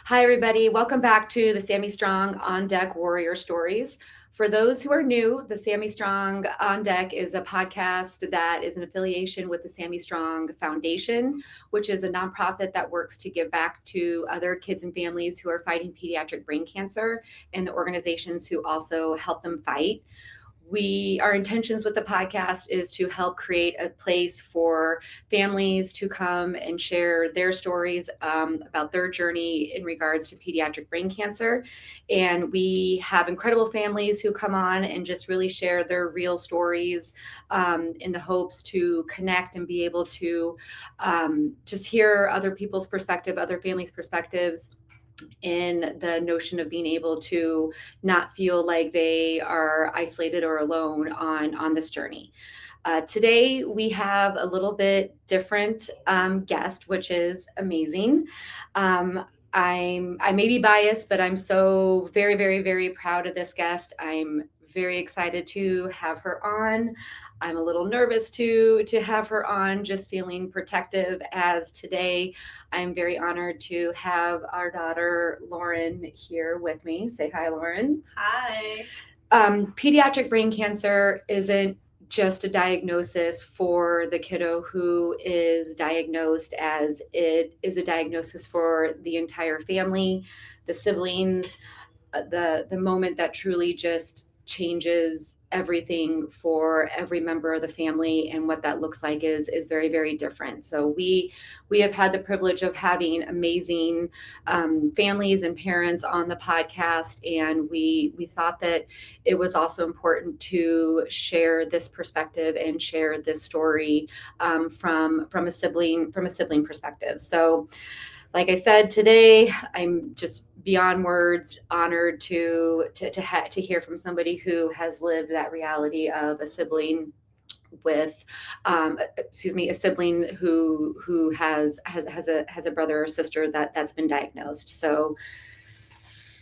Hi, everybody. Welcome back to the Sammy Strong On Deck Warrior Stories. For those who are new, the Sammy Strong On Deck is a podcast that is an affiliation with the Sammy Strong Foundation, which is a nonprofit that works to give back to other kids and families who are fighting pediatric brain cancer and the organizations who also help them fight. Our intentions with the podcast is to help create a place for families to come and share their stories about their journey in regards to pediatric brain cancer. And we have incredible families who come on and just really share their real stories in the hopes to connect and be able to just hear other people's perspective, other families' perspectives, in the notion of being able to not feel like they are isolated or alone on this journey. Today we have a little bit different guest, which is amazing. I may be biased, but I'm so very, very, very proud of this guest. I'm very excited to have her on. I'm a little nervous to have her on, just feeling protective, as today I'm very honored to have our daughter Lauren here with me. Say hi, Lauren. Hi. Pediatric brain cancer isn't just a diagnosis for the kiddo who is diagnosed, as it is a diagnosis for the entire family, the siblings, the moment that truly just changes everything for every member of the family, and what that looks like is very, very different. So we have had the privilege of having amazing families and parents on the podcast, and we thought that it was also important to share this perspective and share this story from a sibling perspective. So, like I said, today I'm just beyond words honored to hear from somebody who has lived that reality of a sibling with a sibling who has a brother or sister that's been diagnosed. So,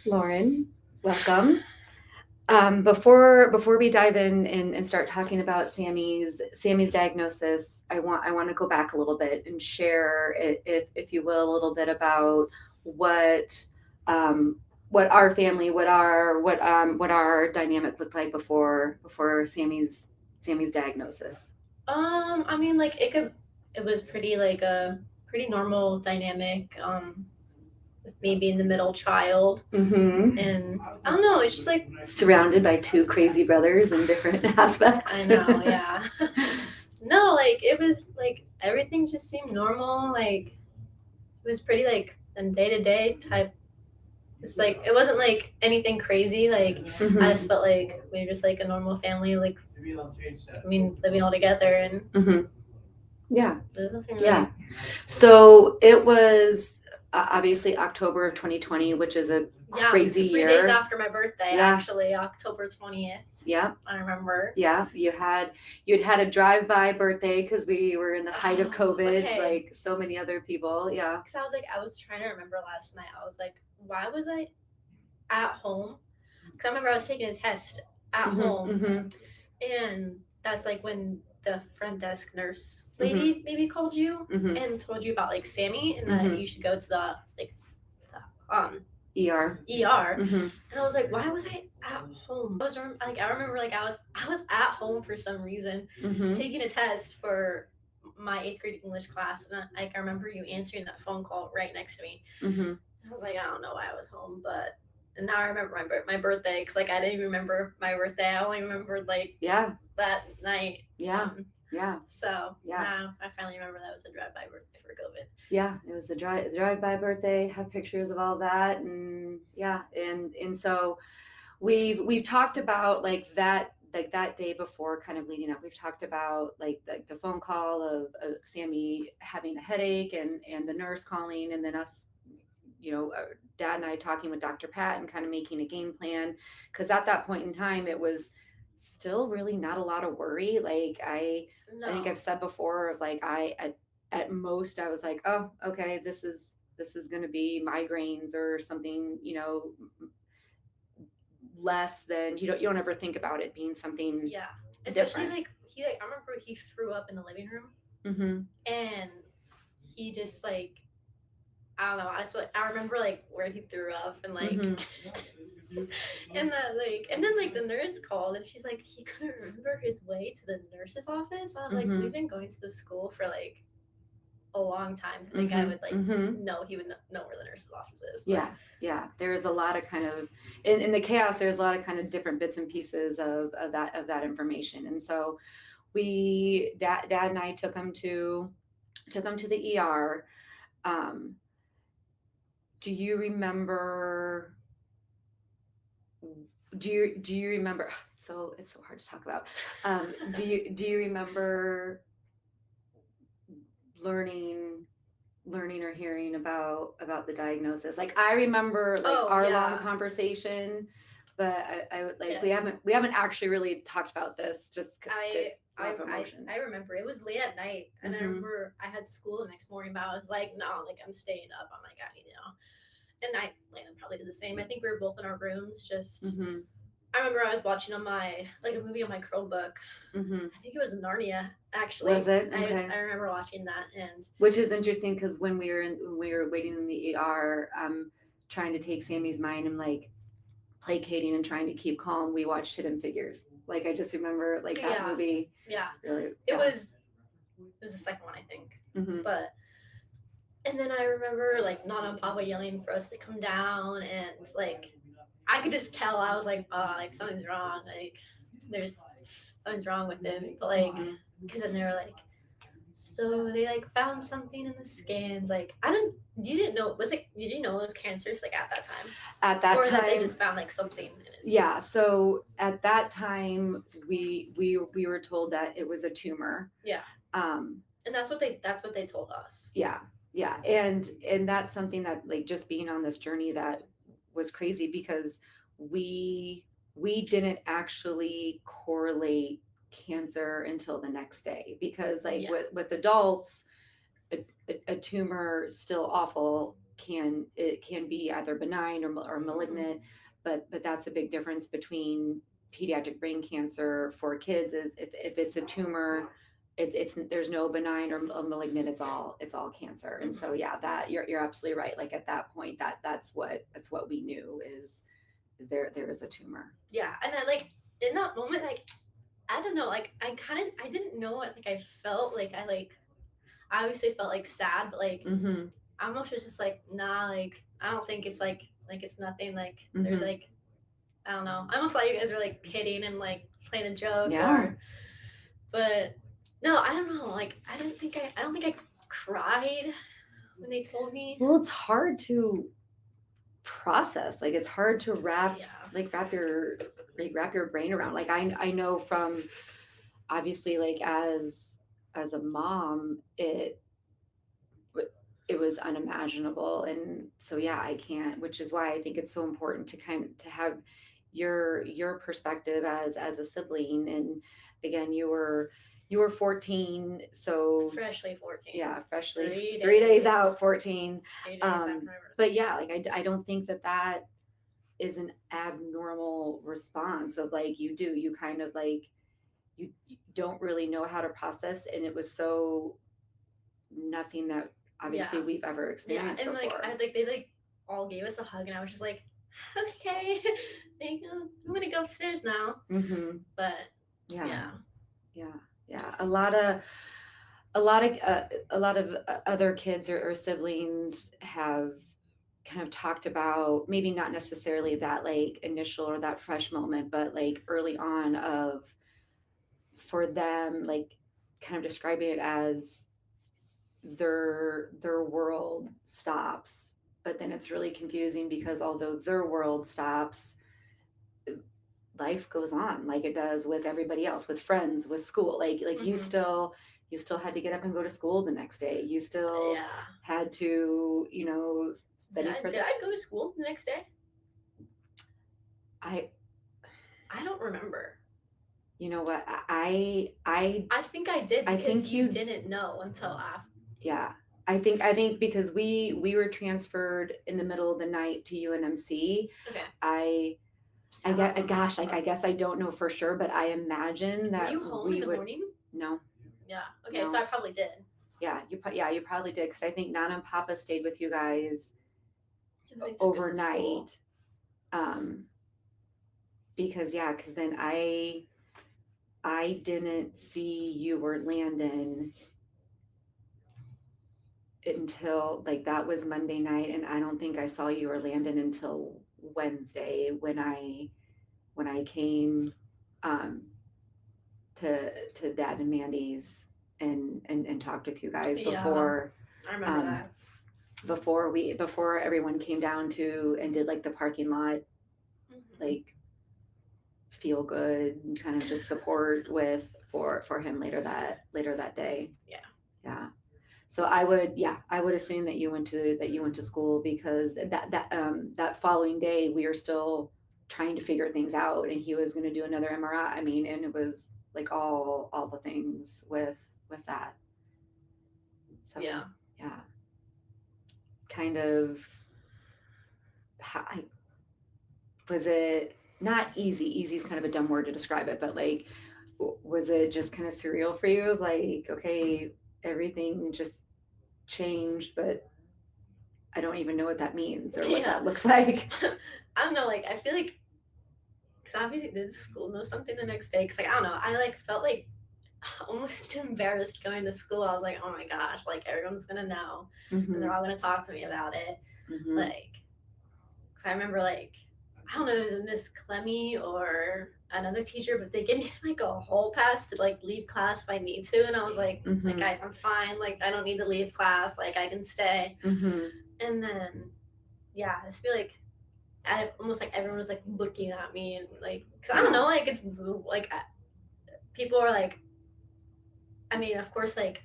Lauren, welcome. Before we dive in and start talking about Sammy's diagnosis, I want to go back a little bit and share, if you will, a little bit about what our family, what our dynamic looked like before Sammy's diagnosis. I mean, like it was pretty like a pretty normal dynamic. With me being the middle child, Mm-hmm. and I don't know, it's just like Surrounded by two crazy brothers in different aspects. I know, yeah. No, like it was like everything just seemed normal. Like it was pretty like a day to day type. It's like it wasn't like anything crazy. Like Mhm. I just felt like we were just like a normal family. Like I mean, living all together, and Mhm. Yeah. there's nothing really. Yeah. So it was obviously October of 2020, which is a crazy 3 year. days after my birthday, Yeah. actually, October 20th. Yeah. I remember. Yeah. You'd had a drive-by birthday because we were in the height of COVID, okay. like so many other people. Yeah. Because I was trying to remember last night. I was like, why was I at home? Because I remember I was taking a test at home, and that's like when the front desk nurse lady maybe called you and told you about like Sammy, and that you should go to the ER. And I was like, why was I at home? I remember like I was at home for some reason, taking a test for my 8th grade English class, and I remember you answering that phone call right next to me. I was like, I don't know why I was home, but and now I remember my birthday, because like I didn't even remember my birthday. I only remembered like that night. Yeah. So now I finally remember that was a drive-by birthday for COVID. Yeah, it was the drive-by birthday. Have pictures of all that, and yeah, and so we've talked about like that day before, kind of leading up. We've talked about like the phone call of Sammy having a headache, and the nurse calling, and then us, Dad and I talking with Dr. Pat and kind of making a game plan, because at that point in time it was still really not a lot of worry. Like I think I've said before, of like at most I was like, oh, okay, this is going to be migraines or something, less than, you don't ever think about it being something especially different. I remember he threw up in the living room, and he just like I don't know. I remember like where he threw up and like and then like the nurse called and she's like he couldn't remember his way to the nurse's office. I was like, we've been going to the school for like a long time to think I would like know he would know where the nurse's office is. But. Yeah. There's a lot of kind of in the chaos. There's a lot of kind of different bits and pieces of that information, and so dad and I took him to the ER. Do you remember? Do you remember? So it's so hard to talk about. Do you remember learning or hearing about the diagnosis? Like I remember like our long conversation, but I would like we haven't actually really talked about this. Just I remember it was late at night, and I remember I had school the next morning, but I was like, no, like I'm staying up. I'm like, I need to know. And Landon probably did the same. I think we were both in our rooms. Just I remember I was watching on my a movie on my Chromebook. I think it was Narnia. Actually, was it? Okay. I remember watching that, and which is interesting because when we were waiting in the ER, trying to take Sammy's mind and like placating and trying to keep calm, we watched Hidden Figures. Like I just remember like that movie. Yeah, really. It was the second one, I think. But and then I remember like Nana and Papa yelling for us to come down, and like I could just tell I was like, oh, like something's wrong. Like there's something's wrong with him. But like, because then they were like, so they like found something in the scans. Like you didn't know it was cancerous like at that time. At that time, or that they just found like something in his. Yeah. So at that time, we were told that it was a tumor. Yeah. And that's what they told us. Yeah. Yeah. And that's something that like just being on this journey that was crazy because we didn't actually correlate cancer until the next day because like with adults a tumor still awful can be either benign or malignant, but that's a big difference between pediatric brain cancer for kids is if it's a tumor it's there's no benign or malignant, it's all cancer. And so that you're absolutely right. Like at that point that's what we knew is there is a tumor. Yeah. And then like in that moment, like I don't know, like I didn't know what like I felt. Like I obviously felt like sad, but like I almost was just like, nah, like I don't think it's like it's nothing. Like they're like, I don't know. I almost thought you guys were like kidding and like playing a joke. But no, I don't know. Like I don't think I cried when they told me. Well, it's hard to process. Like it's hard to wrap your brain around. Like I know from obviously like as a mom it was unimaginable. And so I can't, which is why I think it's so important to have your perspective as a sibling. And again, you were 14, so freshly 14. Yeah, freshly 3 days out 14. 3 days after but like I don't think that is an abnormal response of like you kind of like you don't really know how to process, and it was so nothing that obviously we've ever experienced and before. They like all gave us a hug, and I was just like, okay, I'm gonna go upstairs now. But yeah, a lot of other kids or siblings have kind of talked about maybe not necessarily that like initial or that fresh moment, but like early on of for them like kind of describing it as their world stops, but then it's really confusing because although their world stops, life goes on like it does with everybody else, with friends, with school, like you still had to get up and go to school the next day. You still had to study did I go to school the next day? I don't remember. You know what? I think I did because think you didn't know until after. Yeah. I think because we were transferred in the middle of the night to UNMC. Okay. I guess I don't know for sure, but I imagine that were you home in the morning? No. Yeah. Okay. No. So I probably did. You probably did, because I think Nana and Papa stayed with you guys And they took us to school. overnight. Because then I didn't see you or Landon until like that was Monday night, and I don't think I saw you or Landon until Wednesday when I came to Dad and Mandy's and talked with you guys before. I remember that. Before everyone came down to and did like the parking lot, like feel good and kind of just support with for him later that day. Yeah. So I would assume that you went to school, because that following day we were still trying to figure things out, and he was going to do another MRI. I mean, and it was like all the things with that. So yeah. Kind of, was it not easy? Easy is kind of a dumb word to describe it, but like, was it just kind of surreal for you? Of like, okay, everything just changed, but I don't even know what that means or what that looks like. I don't know. Like, I feel like, because obviously the school knows something the next day. Because like, I don't know. I like felt like almost embarrassed going to school. I was like, oh my gosh, like everyone's gonna know, and they're all gonna talk to me about it. Like, because I remember like, I don't know if it was Miss Clemmy or another teacher, but they gave me like a whole pass to like leave class if I need to, and I was like, like guys, I'm fine. Like I don't need to leave class. Like I can stay. And then, yeah, I just feel like almost like everyone was like looking at me and like, because I don't know, like it's like people are like, I mean, of course, like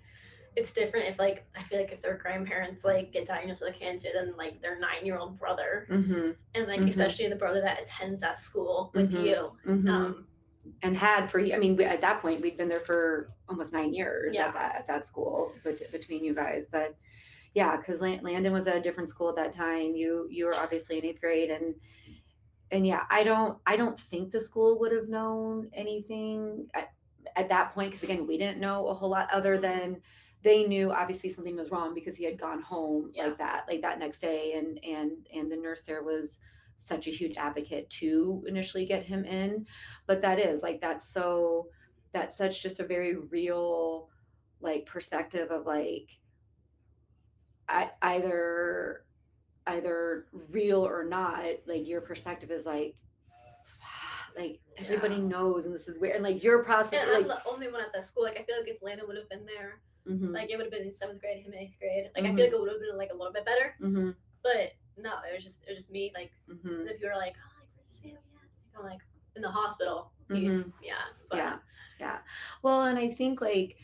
it's different if like I feel like if their grandparents like get diagnosed with cancer, then like their 9-year-old brother, and like especially the brother that attends that school with you, and had for, I mean, at that point we'd been there for almost 9 years at that school, between you guys. But yeah, because Landon was at a different school at that time. You were obviously in 8th grade, and yeah, I don't think the school would have known anything at that point, because again, we didn't know a whole lot other than they knew obviously something was wrong because he had gone home like that next day, and the nurse there was such a huge advocate to initially get him in. But that's such just a very real like perspective of like, either real or not, like your perspective is like everybody knows, and this is weird, and like your process. And I'm the only one at that school. Like I feel like if Landon would have been there, like it would have been in 7th grade, him in 8th grade. Like I feel like it would have been like a little bit better. But no, it was just me. Like and then people were like, oh, like where's Sammy at? I'm like in the hospital. Yeah. Well, and I think like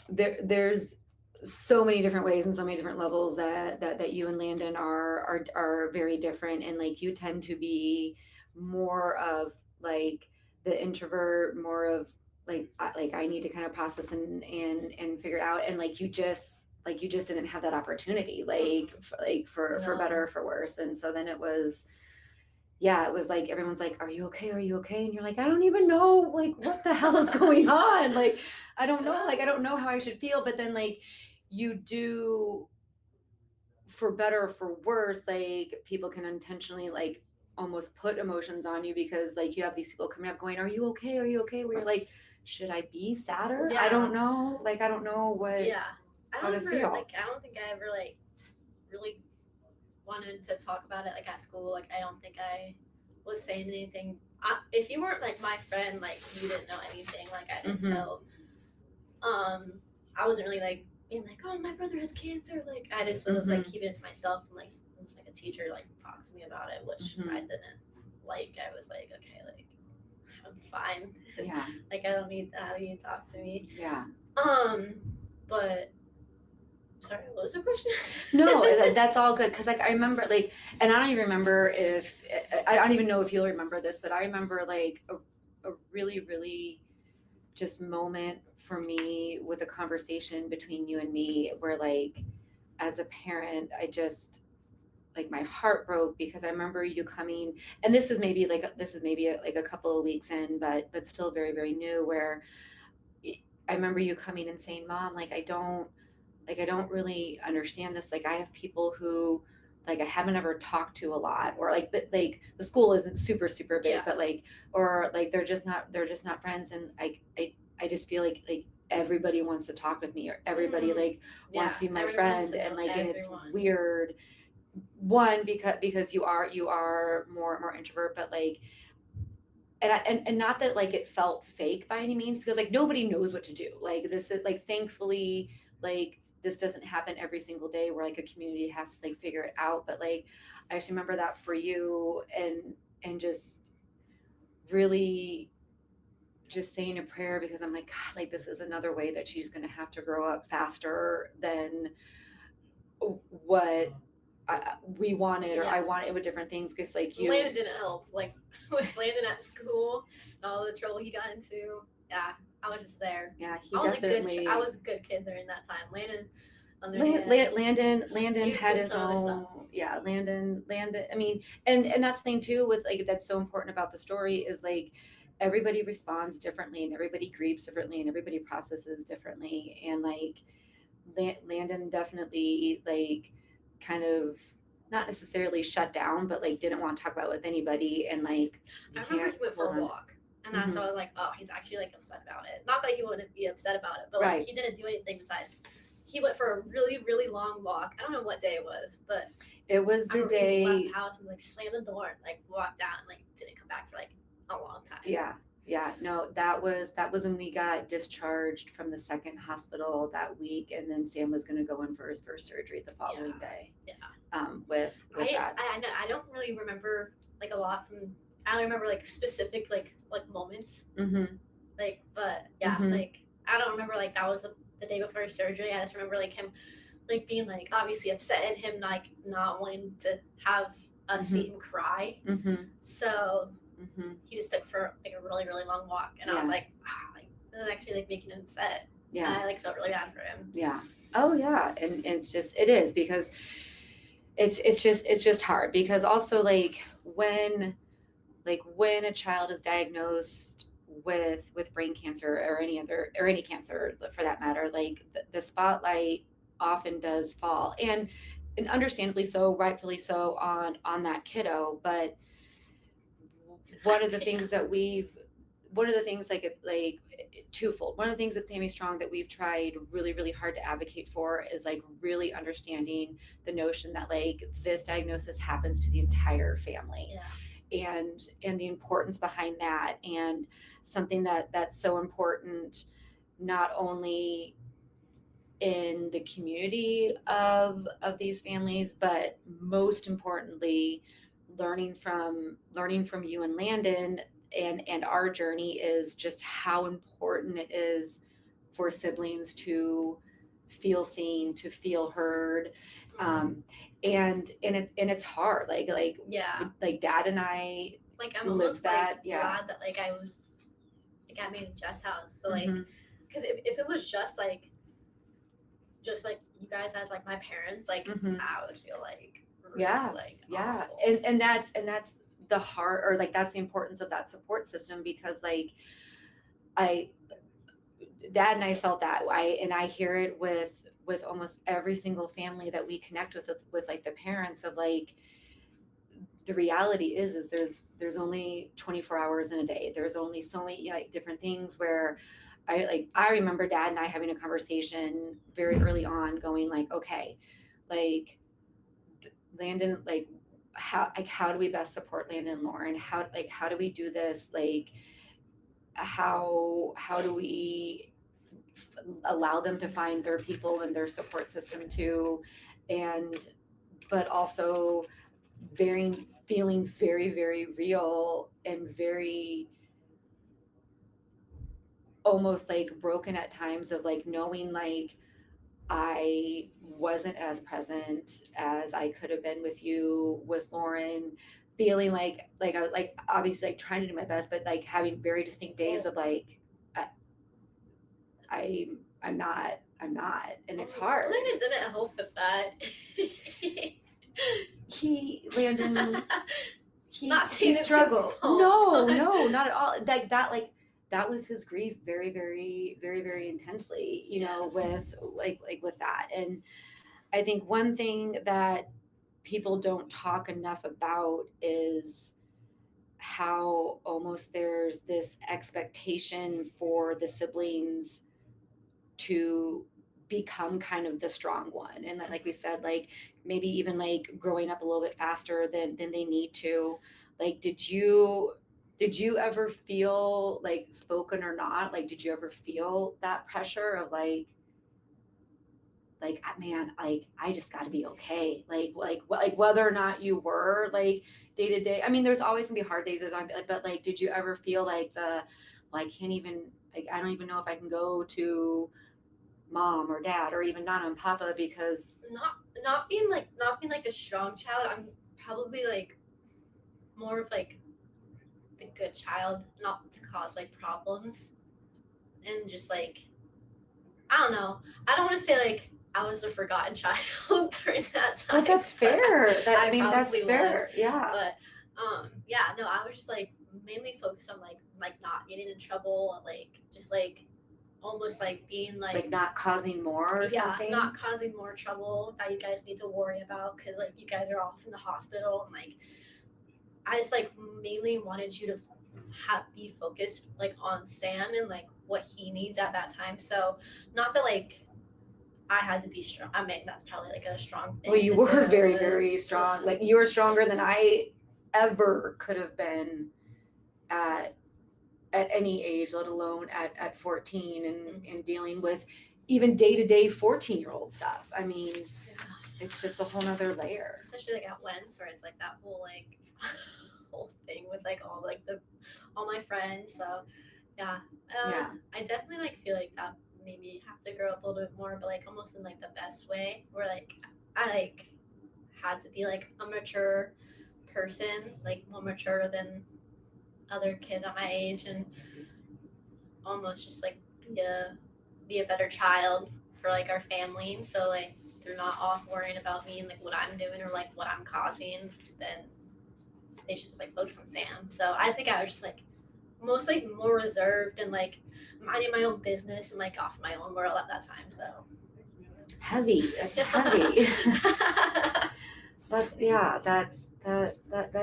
there's so many different ways and so many different levels that you and Landon are very different, and like you tend to be more of like the introvert, more of like I need to kind of process and figure it out, and like you just didn't have that opportunity, for better or for worse. And so then it was like everyone's like, are you okay, and you're like, I don't even know like what the hell is going on, like I don't know how I should feel. But then like you do, for better or for worse, like people can intentionally like almost put emotions on you, because like you have these people coming up going, are you okay, where you're like, should I be sadder? I don't know, like I don't know what how to feel. Like I don't think I ever like really wanted to talk about it like at school. Like I don't think I was saying anything. If you weren't like my friend, like you didn't know anything, like I didn't tell. I wasn't really like being like, oh, my brother has cancer. Like I just would have like keeping it to myself, and like it's like a teacher like talked to me about it, which I didn't like. I was like, okay, like I'm fine. Like I don't need to have you talk to me. But sorry, what was the question? No, that's all good, because like I remember like, and I don't even remember if I don't even know if you'll remember this, but I remember like a really, really just moment for me with a conversation between you and me where like as a parent I just like my heart broke, because I remember you coming, and this is maybe like a couple of weeks in, but still very, very new, where I remember you coming and saying, Mom, like I don't like, I don't really understand this. Like, I have people who, like, I haven't ever talked to a lot, or like, but like the school isn't super, super big, Yeah. but like, or like, they're just not friends. And I just feel like everybody wants to talk with me, or everybody like wants to be my everyone wants friend. to And know like, and it's everyone. weird. One, because you are more introvert, but like, and not that like it felt fake by any means, because like nobody knows what to do. Like, this is like, thankfully, like, this doesn't happen every single day where like a community has to like figure it out. But like, I just remember that for you, and just really just saying a prayer, because I'm like, God, like, this is another way that she's going to have to grow up faster than what we wanted, or I wanted with different things. Because like, Landon didn't help. Like, with Landon at school and all the trouble he got into. Yeah, I was just there. Yeah, he I was definitely. I was a good kid during that time. Landon, Landon had his own. Yeah, Landon. I mean, and that's the thing too, with like, that's so important about the story, is like, everybody responds differently, and everybody grieves differently, and everybody processes differently. And like, Landon definitely like kind of, not necessarily shut down, but like didn't want to talk about it with anybody. And like, I remember he went for a walk. And that's why I was like, oh, he's actually like upset about it. Not that he wouldn't be upset about it, but like, he didn't do anything besides. He went for a really, really long walk. I don't know what day it was, but it was the day he left the house and like slammed the door and like walked out and like didn't come back for like a long time. Yeah, no, that was when we got discharged from the second hospital that week, and then Sam was going to go in for his first surgery the following day. With that. I don't really remember like a lot from. I only remember like specific like moments. Like, but yeah, like, I don't remember like that was the day before his surgery. I just remember like him like being like obviously upset, and him like not wanting to have us see him cry. So he just took for like a really, really long walk, and I was like, wow, like, that's actually like making him upset. Yeah, and I like felt really bad for him. Yeah. Oh yeah, and it's just, it is, because it's just hard, because also like, when a child is diagnosed with brain cancer, or any cancer for that matter, like, the spotlight often does fall, and understandably so, rightfully so, on that kiddo. But one of the things like twofold. One of the things that Sammy Strong that we've tried really, really hard to advocate for is like really understanding the notion that like, this diagnosis happens to the entire family. And the importance behind that, and something that's so important, not only in the community of these families, but most importantly, learning from you and Landon, and our journey, is just how important it is for siblings to feel seen, to feel heard. And it's hard, like Dad and I, like, I'm almost glad that like I made it Jeff's house. So like, because if it was just like you guys as like my parents, like, I would feel like really, awful. And that's the heart, or like, that's the importance of that support system, because like, Dad and I felt that way, and I hear it with almost every single family that we connect with like the parents, of like, the reality is there's only 24 hours in a day. There's only so many like different things where I remember Dad and I having a conversation very early on, going like, okay, like, Landon, like, how do we best support Landon and Lauren? How do we do this? Like, how do we allow them to find their people and their support system too? But also feeling very, very real, and very almost like broken at times, of like, knowing like, I wasn't as present as I could have been with you, with Lauren, feeling like I was like, obviously like trying to do my best, but like having very distinct days of like, I'm not, and it's hard. Landon didn't help with that. Landon, Not he struggled. No, not at all. Like that, like that was his grief very, very, very, very intensely, you know, with with that. And I think one thing that people don't talk enough about is how almost there's this expectation for the siblings to become kind of the strong one. And like we said, like maybe even like growing up a little bit faster than they need to. Like, did you ever feel, like, spoken or not, like, did you ever feel that pressure of like, man, like, I just got to be okay. Like whether or not you were like day to day. I mean, there's always gonna be hard days. But like, did you ever feel like well, I can't even, like, I don't even know if I can go to mom or dad or even Nana and Papa because not being like the strong child. I'm probably like more of like the good child, not to cause like problems, and just like I don't know. I don't want to say like I was a forgotten child during that time. But that's fair. I Mean, that's probably fair. was. Yeah. But yeah, no, I was just like mainly focused on like not getting in trouble, and like just like almost like being Like not causing more or something. not causing more trouble that you guys need to worry about because like you guys are off in the hospital, and like I just like mainly wanted you to be focused like on Sam and like what he needs at that time. So not that like I had to be strong. I mean, that's probably like a strong thing. Well, you were very, was, very strong. Like, you were stronger than I ever could have been at any age, let alone at 14 and dealing with even day-to-day 14-year-old stuff. I mean, it's just a whole nother layer. Especially like at Wens, where it's like that whole like whole thing with like all my friends. So yeah, I definitely like feel like that made me have to grow up a little bit more, but like almost in like the best way, where like I like had to be like a mature person, like more mature than other kids at my age, and almost just like be a better child for like our family. So like they're not off worrying about me and like what I'm doing or like what I'm causing, then they should just like focus on Sam. So I think I was just like most like more reserved and like minding my own business and like off my own world at that time. So heavy. It's heavy. That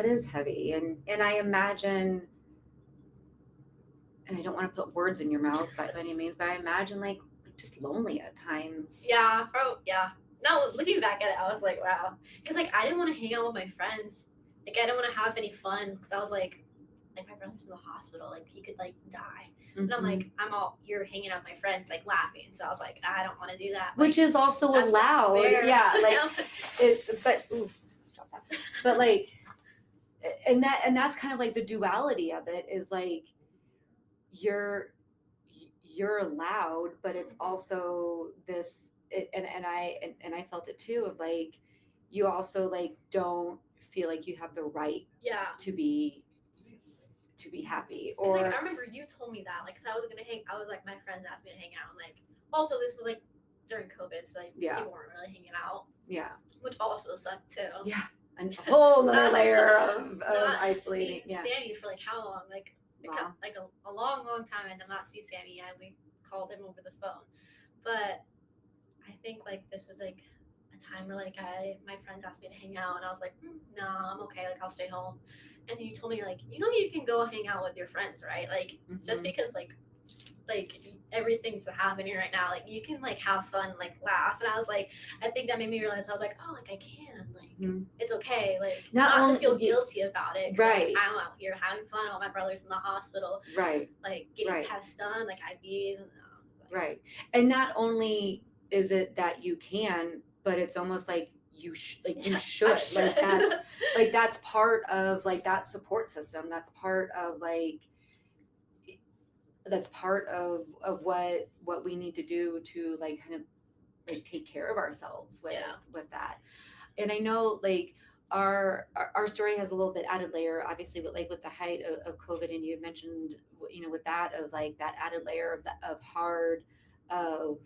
is heavy. And I imagine, and I don't want to put words in your mouth by any means, but I imagine like just lonely at times. Yeah, no, looking back at it, I was like, wow, because like I didn't want to hang out with my friends. Like I didn't want to have any fun because I was like my brother's in the hospital, like he could like die. And I'm like, I'm all here hanging out with my friends, like laughing. So I was like, I don't want to do that. Which is also allowed. Yeah, like it's, but ooh, let's drop that. But like, and that's kind of like the duality of it is like you're allowed, but it's also this, and I felt it too, of like you also like don't feel like you have the right to be happy. Or like I remember you told me that, like, cause I was like my friends asked me to hang out, and like also this was like during COVID, so like people weren't really hanging out. Yeah. Which also sucked too. Yeah. And a whole other layer of isolating. Sammy for like how long? Like a long time. I did not see Sammy. We called him over the phone, but I think like this was like a time where like my friends asked me to hang out, and I was like, no, I'm okay. Like I'll stay home. And you told me like, you can go hang out with your friends, right? Like just because like everything's happening right now, like you can like have fun, like laugh. And I was like, I think that made me realize, I was like, oh, like I can, like it's okay, like not to feel guilty about it, right? Like, I'm out here having fun while my brother's in the hospital, right? Like getting tests done, like right. And not only is it that you can, but it's almost like you should. Like that's part of like that support system. That's part of what we need to do to like kind of like take care of ourselves with that. And I know like our story has a little bit added layer, obviously, with the height of COVID, and you had mentioned, with that, of like that added layer of hard, of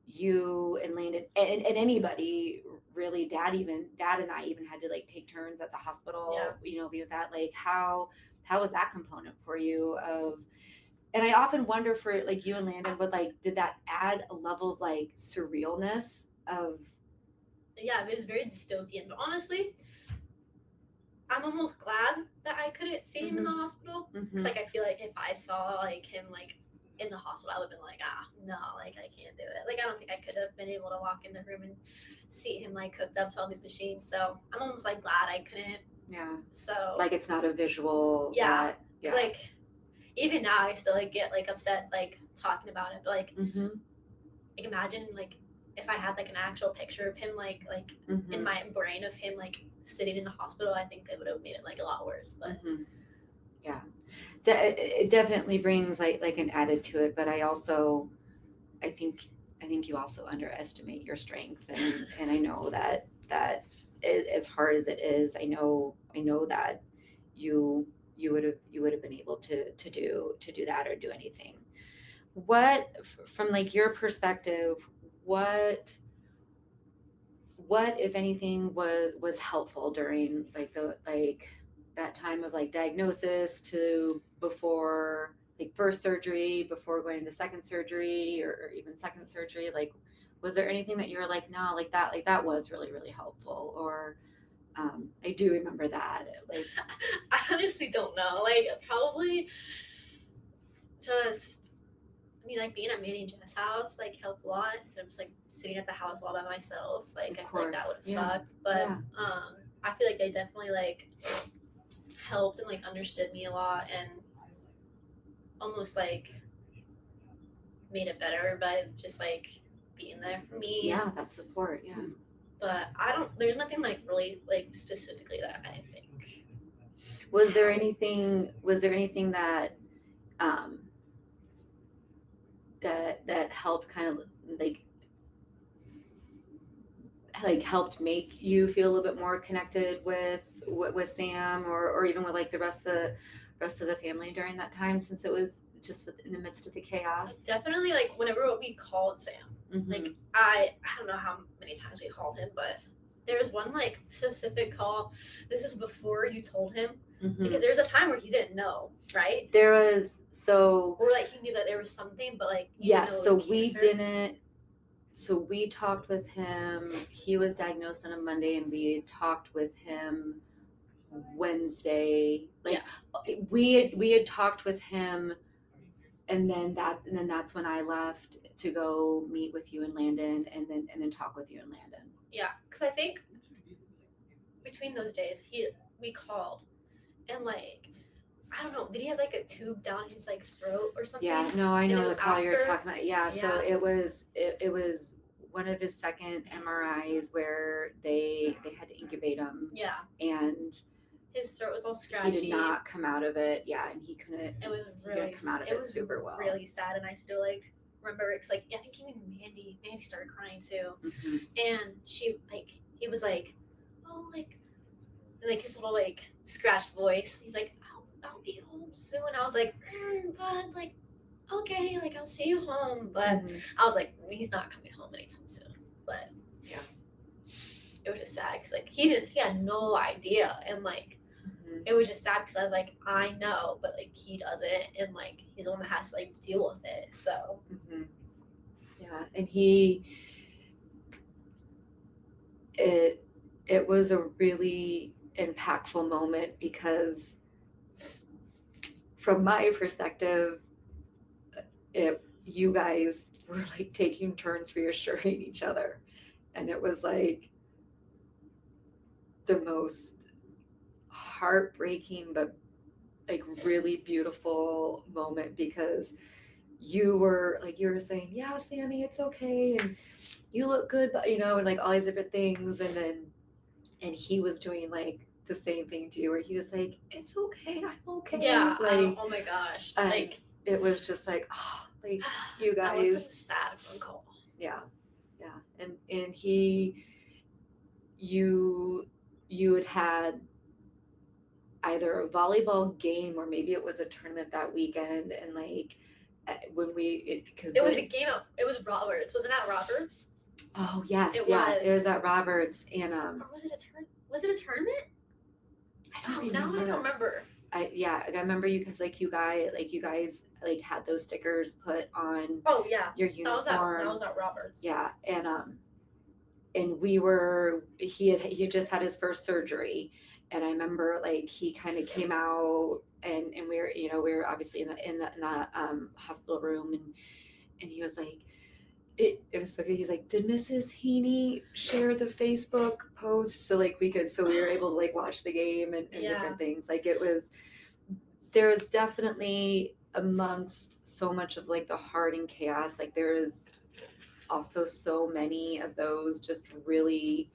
you and Landon and anybody really, dad and I even had to like take turns at the hospital, be with that. Like how was that component for you of and I often wonder for like you and Landon, would like, did that add a level of like surrealness of? Yeah, it was very dystopian. But honestly, I'm almost glad that I couldn't see him in the hospital. Because like I feel like if I saw like him like in the hospital, I would have been like, no, like I can't do it. Like I don't think I could have been able to walk in the room and see him like hooked up to all these machines. So I'm almost like glad I couldn't. Yeah. So like it's not a visual. yeah. That, Cause like even now I still like get like upset like talking about it. But like like imagine like if I had like an actual picture of him like in my brain of him like sitting in the hospital, I think that would have made it like a lot worse. But yeah, it definitely brings like an added to it. But I think you also underestimate your strength, and I know that as hard as it is, I know that you would have been able to do that or do anything. What, from like your perspective, what if anything was helpful during like that time of like diagnosis to before like first surgery, before going into second surgery, or even second surgery? Like, was there anything that you were like, no, like that was really really helpful? Or I do remember that, like, I honestly don't know. Like probably just I mean, like being at Manny and Jeff's house like helped a lot instead of just like sitting at the house all by myself. Like I feel like that would have sucked. But I feel like they definitely like helped and like understood me a lot and almost like made it better by just like being there for me. Yeah, that support. Yeah. But I don't. There's nothing like really like specifically that I think. Was there anything? Was there anything that um, that helped kind of like helped make you feel a little bit more connected with Sam, or even with like the rest of the family during that time, since it was just in the midst of the chaos? Definitely, like whenever we called Sam, like I don't know how many times we called him, but there was one like specific call. This was before you told him, because there was a time where he didn't know, right? There was, or like he knew that there was something, but like yes, so we didn't. So we talked with him. He was diagnosed on a Monday, and we talked with him Wednesday. Like we had talked with him, and then that's when I left to go meet with you and Landon, and then talk with you and Landon. Yeah, because I think between those days we called, and like I don't know, did he have like a tube down his like throat or something? Yeah, no, I know the call you're talking about. Yeah, so it was one of his second MRIs where they had to incubate him. Yeah, and his throat was all scratchy. He did not come out of it. Yeah, and he couldn't. It was really come out of it super well. Really sad, and I still like remember it's like I think even Mandy started crying too, and she like he was like, oh like his little like scratched voice. He's like, I'll be home soon. I was like, but like okay, like I'll see you home, but I was like he's not coming home anytime soon. But yeah, it was just sad because like he had no idea, and like it was just sad because I was like, I know, but like he doesn't, and like he's the one that has to like deal with it. So yeah, and it was a really impactful moment because from my perspective, you guys were like taking turns reassuring each other, and it was like the most heartbreaking but like really beautiful moment, because you were saying, yeah, Sammy, it's okay, and you look good, but and like all these different things, and he was doing like the same thing to you, where he was like, it's okay, I'm okay. Yeah, like oh my gosh, like it was just like, oh, like you guys. That was a sad phone call. Yeah, and you had either a volleyball game or maybe it was a tournament that weekend, and like when it was a game it was Roberts, wasn't that Roberts? Oh yes, it was at Roberts, and or was it a tournament? I don't remember. I remember you because like you guys like had those stickers put on Oh yeah, your uniform. That was at Roberts. Yeah, and he just had his first surgery, and I remember like he kind of came out, and we were obviously in the hospital room, and he was like, it was so good. He's like, did Mrs. Heaney share the Facebook post so like so we were able to like watch the game and different things. Like there was definitely amongst so much of like the heart and chaos, like there is also so many of those just really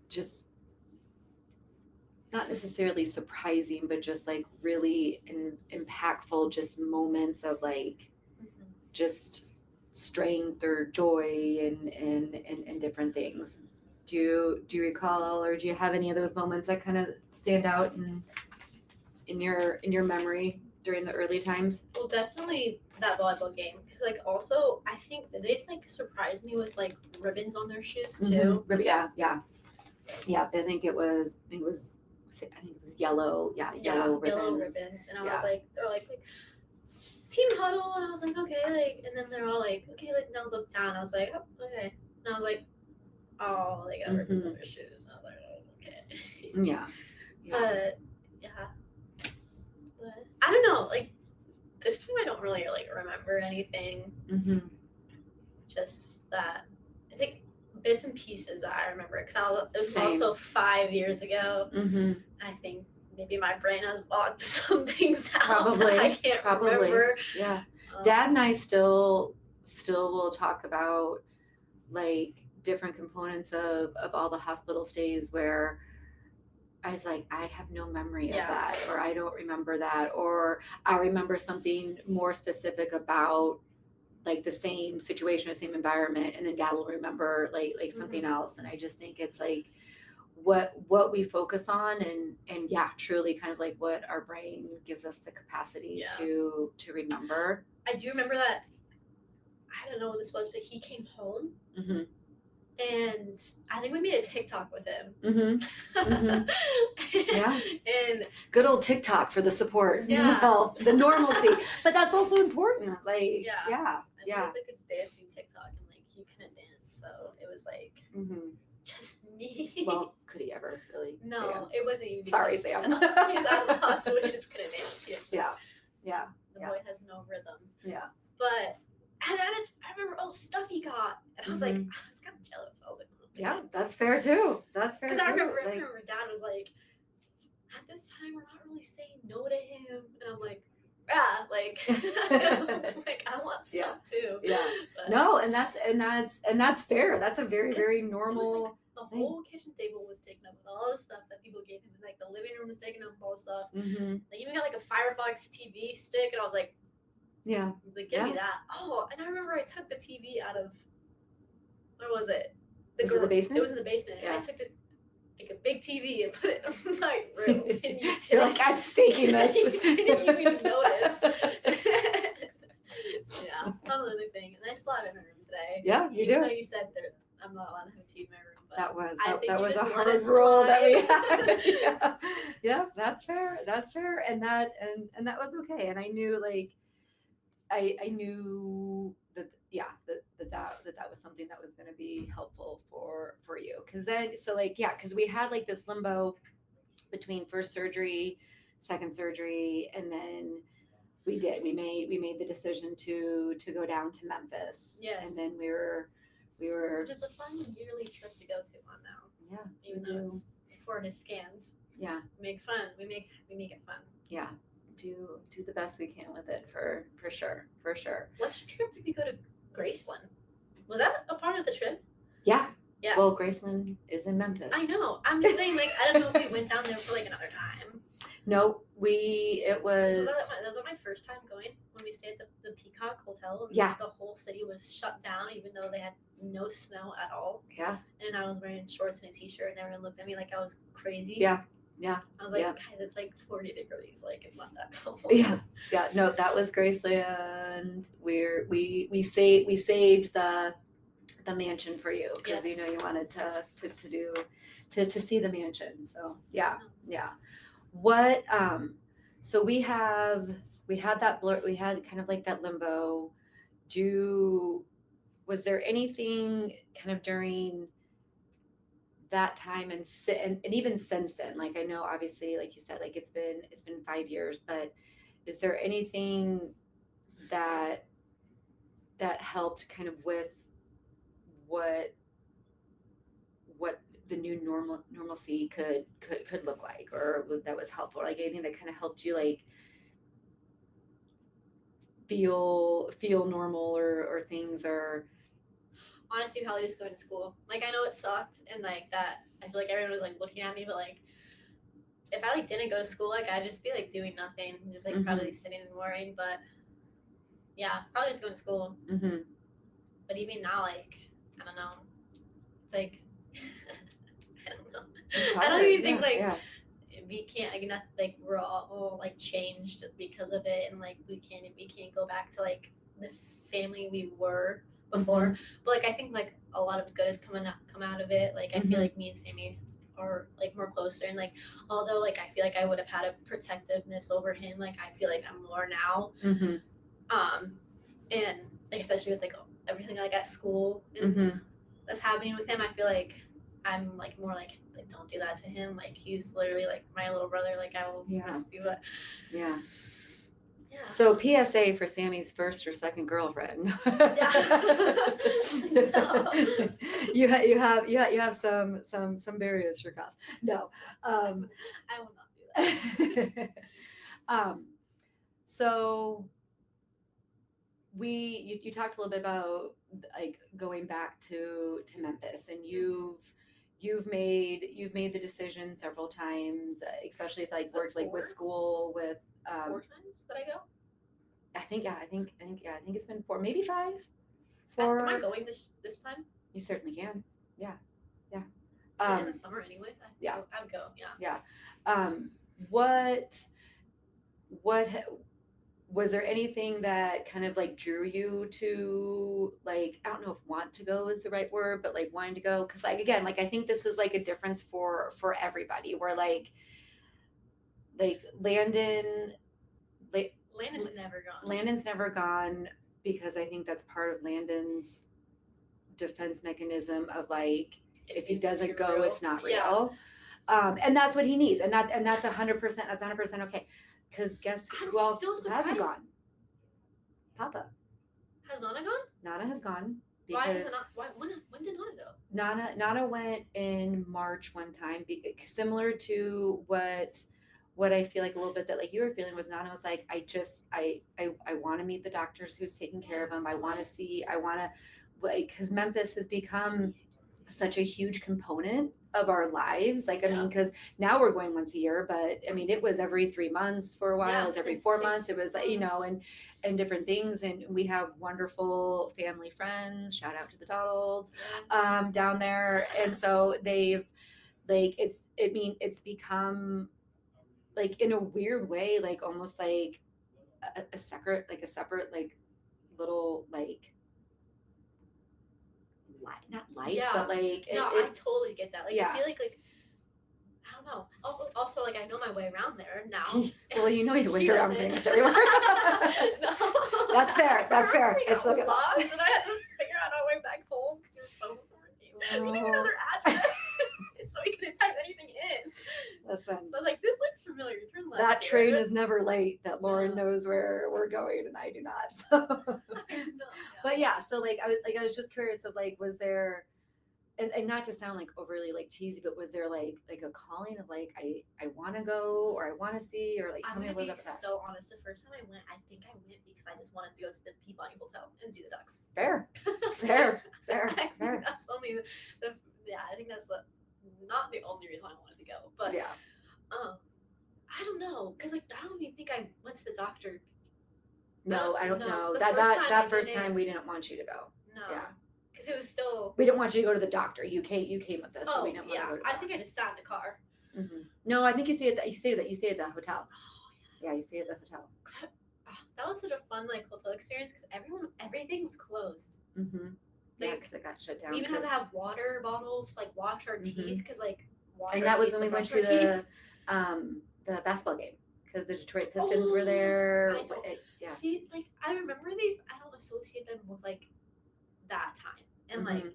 just not necessarily surprising, but just like really impactful just moments of like just strength or joy and different things. Do you recall, or do you have any of those moments that kind of stand out in your memory during the early times? Well, definitely that volleyball game, because like also I think that they'd like surprise me with like ribbons on their shoes too. Yeah. I think it was yellow. Yeah, yellow ribbons. Yellow ribbons, and I was like, they're like team huddle, and I was like, okay, like, and then they're all like, okay, like, now look down. I was like, oh, okay, and I was like, oh, they got ribbons on their shoes. And I was like, oh, okay. Yeah. But yeah, but I don't know, like this time I don't really like remember anything. Just that I think bits and pieces that I remember, because it was also 5 years ago. I think maybe my brain has blocked some things out. Probably. I can't remember. Yeah. Dad and I still will talk about like different components of all the hospital stays where I was like, I have no memory of that, or I don't remember that, or I remember something more specific about like the same situation, the same environment, and then Dad will remember like something else. And I just think it's like what we focus on, and truly kind of like what our brain gives us the capacity to remember. I do remember that. I don't know what this was, but he came home, and I think we made a TikTok with him. Yeah. And good old TikTok for the support, the normalcy, but that's also important. Like yeah. I did like a dancing TikTok, and like he couldn't dance, so it was like. Just me. Well, could he ever really? No, dance? It wasn't even. Sorry, Sam. He's out of the hospital. He just couldn't dance. Yeah. The boy has no rhythm. Yeah. But I remember all the stuff he got, and I was like, I was kind of jealous. I was like, oh, yeah, that's fair too. That's fair. Because I remember Dad was like, at this time we're not really saying no to him, and I'm like. Yeah, like, like I want stuff too. Yeah. But, no, and that's fair. That's a very, very normal. Like, the whole kitchen table was taken up with all the stuff that people gave him. Like the living room was taken up with all the stuff. They even got like a Firefox TV stick, and I was like, yeah, like give me that. Oh, and I remember I took the TV out of where was it? Was it the basement? It was in the basement. Yeah. And I took it. Like a big TV and put it in my room. And you're like, I'm staking this. You didn't even notice. Yeah, another thing. And I still have it in my room today. Yeah, you do. Even though you said I'm not allowed to have a TV in my room. But that was a hard rule that we had. Yeah, that's fair. That's fair. And that was okay. And I knew like I knew that that was something that was going to be helpful for you, because we had like this limbo between first surgery, second surgery, and then we made the decision to go down to Memphis. Yes. And then we were which is a fun yearly trip to go to on now. Yeah, even though it's before his scans. Yeah, we make it fun. Yeah, do the best we can with it for sure. What trip did we go to Graceland? Was that a part of the trip? Yeah. Well, Graceland is in Memphis. I know. I'm just saying, like, I don't know if we went down there for like another time. No, it was. So that was my first time going, when we stayed at the Peacock Hotel. And the whole city was shut down, even though they had no snow at all. Yeah. And I was wearing shorts and a t-shirt, and everyone looked at me like I was crazy. Yeah. I was like, guys, it's like 40 degrees. Like, it's not that cold. Yeah. No, that was Graceland. We saved the the mansion for you because you know Yes. you wanted to see the mansion. So yeah. What so we had that blur, we had kind of like that limbo. Was there anything kind of during that time and even since then, like I know obviously like you said, like it's been 5 years, but is there anything that helped kind of with what the new normalcy could look like, or that was helpful, like anything that kind of helped you like feel normal, or things, or Honestly, probably just going to school. Like, I know it sucked, and like that, I feel like everyone was like looking at me, but like, if I like didn't go to school, like I'd just be like doing nothing, just like probably sitting and worrying. But yeah, probably just going to school. But even now, like I don't know, it's like I don't know. I don't even think like we can't like not like we're all like changed because of it, and like we can't go back to like the family we were before. But like I think like a lot of good has come out of it. Like I feel like me and Sammy are like more closer, and like although like I feel like I would have had a protectiveness over him, like I feel like I'm more now. And like, especially with like everything like at school and that's happening with him, I feel like I'm like more like don't do that to him. Like he's literally like my little brother. Like I will miss you, but yeah. So PSA for Sammy's first or second girlfriend. No. You have some barriers to cross. No. I will not do that. So you talked a little bit about like going back to Memphis, and you've made the decision several times, especially if like worked like with school with 4 times that I go. I think it's been 4, maybe 5. Am I going this time? You certainly can. Yeah. In the summer anyway. I would go. Yeah. What was there anything that kind of like drew you to, like, I don't know if want to go is the right word, but like wanting to go? Because like again, like I think this is like a difference for everybody, where like Landon's never gone, because I think that's part of Landon's defense mechanism of like, if he doesn't go, real. It's not real. And that's what he needs, and that's 100%. That's 100% okay. Because guess who else hasn't gone? Papa. Has Nana gone? Nana has gone. Why is it not? When did Nana go? Nana went in March one time, similar to what I feel like a little bit that like you were feeling, was Nana was like, I want to meet the doctors who's taking care of him. I want to like, because Memphis has become such a huge component of our lives. Like, I mean, because now we're going once a year, but I mean, it was every 3 months for a while. It was every 4 months. It was, you know, and different things. And we have wonderful family friends. Shout out to the Donalds down there. And so they've like, it's become like, in a weird way, like almost like a separate like little like, not life, but like I totally get that. Like I feel like I don't know. Also, like I know my way around there now. Well, you know your way around pretty much everywhere. No. That's fair. It's so lost, and I had to figure out our way back home because your phone was working. We need another address so we couldn't type anything in. Listen. So I was like, this looks familiar. Turn left. That train is never late. That Lauren knows where we're going, and I do not. So. But yeah, so like I was just curious of like, was there, and not to sound like overly like cheesy, but was there like a calling of like, I want to go, or I want to see, or like tell me a little bit about that. So honest, the first time I went, I think I went because I just wanted to go to the Peabody Hotel and see the ducks. Fair. That's only I think that's not the only reason I wanted to go, but I don't know, because like I don't even think I went to the doctor. No, I don't know. That first time we didn't want you to go. No. Yeah. Because it was still. We didn't want you to go to the doctor. You came with us. Oh, we didn't want to go to I think I just sat in the car. Mm-hmm. No, I think you stayed at the hotel. Oh yeah. You stayed at the hotel. That was such a fun like hotel experience because everything was closed. Yeah, because it got shut down. We even had to have water bottles to like wash our teeth because like wash and our that was teeth when we to went brush to our teeth. the basketball game because the Detroit Pistons were there. I don't- Yeah. See, like I remember these, but I don't associate them with like that time. And like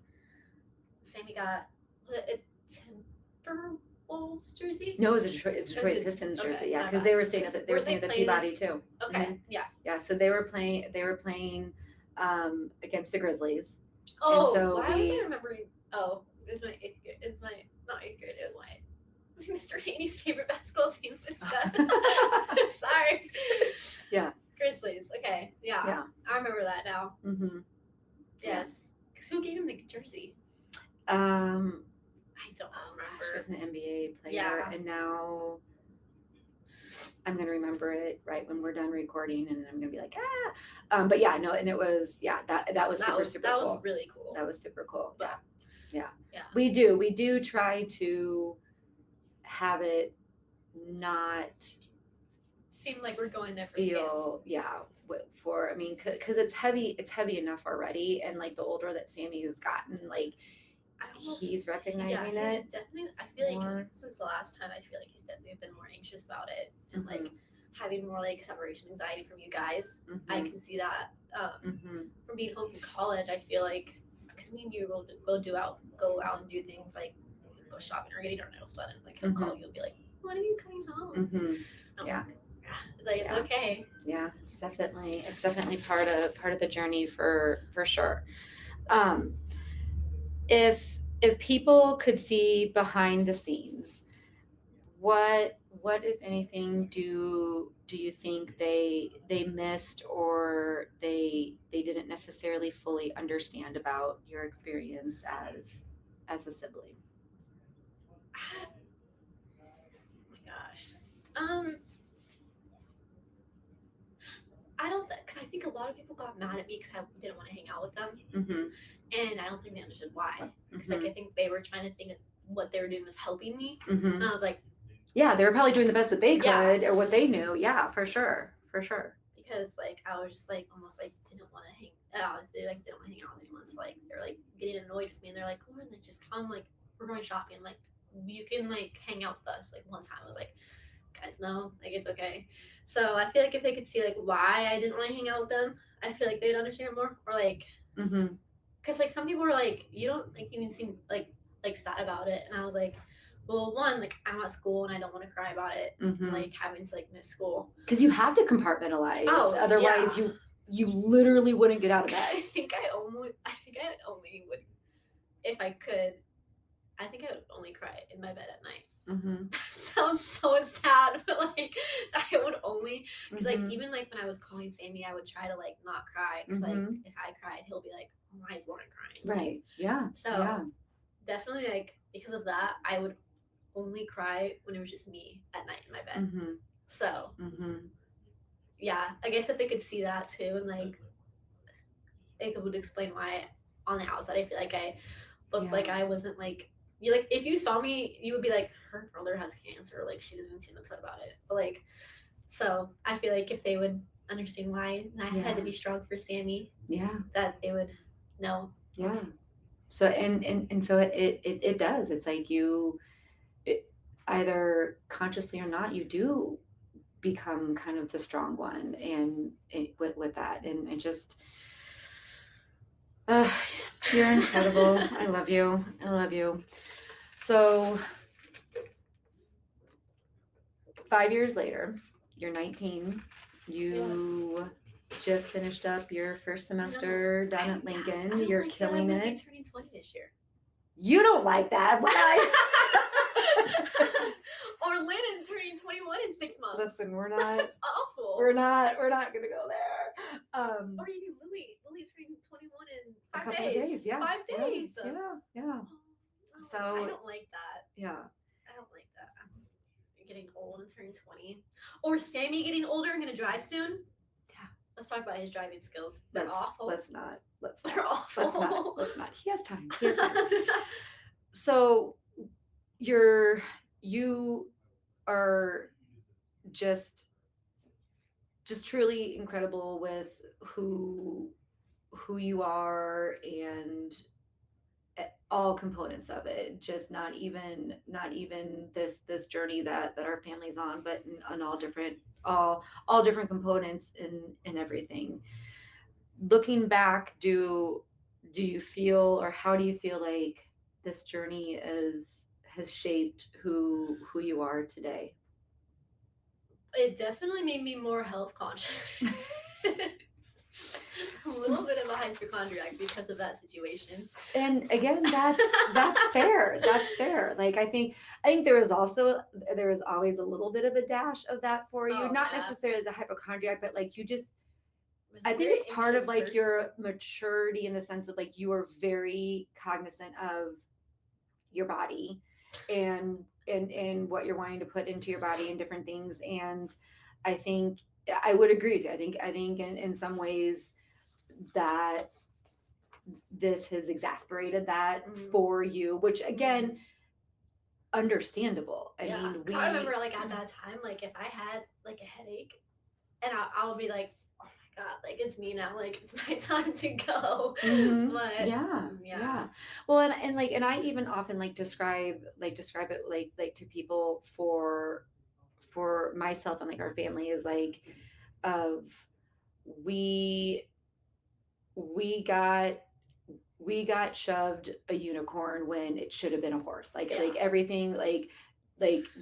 Sammy got a Timberwolves jersey. No, it was a Detroit Pistons jersey. Okay, Yeah, my because bad. they were staying at the Peabody too. Okay, yeah. Yeah, so they were playing against the Grizzlies. Oh, and so why was I remembering? Oh, it was my 8th grade. It was my not 8th grade. It was my Mr. Haney's favorite basketball team instead. Sorry. Yeah. Grizzlies. Okay. Yeah. Yeah. I remember that now. Mm-hmm. Yes. Because who gave him the jersey? I don't remember. Gosh, it was an NBA player, Yeah. and now I'm gonna remember it right when we're done recording, and I'm gonna be like, but yeah, no, and it was that was super cool. That was really cool. That was super cool. But, yeah. Yeah. We do try to have it not seem like we're going there for feel I mean because it's heavy enough already, and like the older that Sammy has gotten, like he's recognizing it. Definitely, I feel like since the last time, I feel like he's definitely been more anxious about it and like having more like separation anxiety from you guys. I can see that from being home from college. I feel like because me and you go out and do things like go shopping or getting our nails done, and like he'll call you and be like, "When are you coming home?" Yeah. Like it's okay. Yeah, it's definitely part of the journey for sure. If people could see behind the scenes, what if anything do you think they missed or they didn't necessarily fully understand about your experience as a sibling? Oh my gosh. I don't because I think a lot of people got mad at me because I didn't want to hang out with them, and I don't think they understood why. Because like I think they were trying to think that what they were doing was helping me, and I was like, yeah, they were probably doing the best that they could or what they knew. Yeah, for sure. Because like I was just like almost like didn't want to hang out. They like didn't want to hang out with anyone. So like they're like getting annoyed with me, and they're like, "Lauren, then just come. Like we're going shopping. Like you can like hang out with us." Like one time I was like, guys, no, like it's okay. So I feel like if they could see like why I didn't want to hang out with them, I feel like they'd understand more. Or like, because like some people were like, you don't like even seem like sad about it, and I was like, well, one, like I'm at school and I don't want to cry about it, like having to like miss school because you have to compartmentalize. Otherwise, you literally wouldn't get out of bed. I think I only would, if I could. I think I would only cry in my bed at night. That sounds so sad, but like I would only because like even like when I was calling Sammy, I would try to like not cry because like if I cried, he'll be like, "Why is Lauren crying?" Right? Yeah. So definitely like because of that, I would only cry when it was just me at night in my bed. So yeah, I guess if they could see that too, and like it would explain why on the outside I feel like I looked like I wasn't like. You like if you saw me, you would be like, her brother has cancer. Like she doesn't even seem upset about it. But like, so I feel like if they would understand why I had to be strong for Sammy, that they would know. Yeah. So and so it does. It's like either consciously or not, you do become kind of the strong one, and with that, and just. You're incredible. I love you. So 5 years later, you're 19. You just finished up your first semester down at Lincoln. You're killing it. I'm turning 20 this year. You don't like that, but or Lennon turning 21 in 6 months. Listen, we're not. It's awful. We're not gonna go there. Or even Lily's turning 21 in 5 couple of days. Yeah. 5 days. Yeah. Oh, So I don't like that. Yeah. I don't like that. I'm getting old and turning 20. Or Sammy getting older and gonna drive soon. Yeah. Let's talk about his driving skills. They're awful. Let's not. They're awful. Let's not. He has time. So you are just truly incredible with who who you are and all components of it, just not even this journey that our family's on, but on all different components in everything. Looking back, do you feel, or how do you feel like this journey is has shaped who you are today? It definitely made me more health conscious. A little bit of a hypochondriac because of that situation. And again, that's fair. That's fair. Like I think there was always a little bit of a dash of that for you. Oh, Not yeah. necessarily as a hypochondriac, but like you just, Was a I think very it's part of anxious like person. your maturity in the sense of like you are very cognizant of your body and what you're wanting to put into your body and different things. And I think I would agree with you. I think in some ways that this has exasperated that for you, which again, understandable. I Yeah, mean, because I remember like at that time, like if I had like a headache, and I'll be like, oh my god, like it's me now, like it's my time to go. But yeah. Well, and I even often like describe it like to people for myself and like our family is like of we we got we got shoved a unicorn when it should have been a horse. Like everything like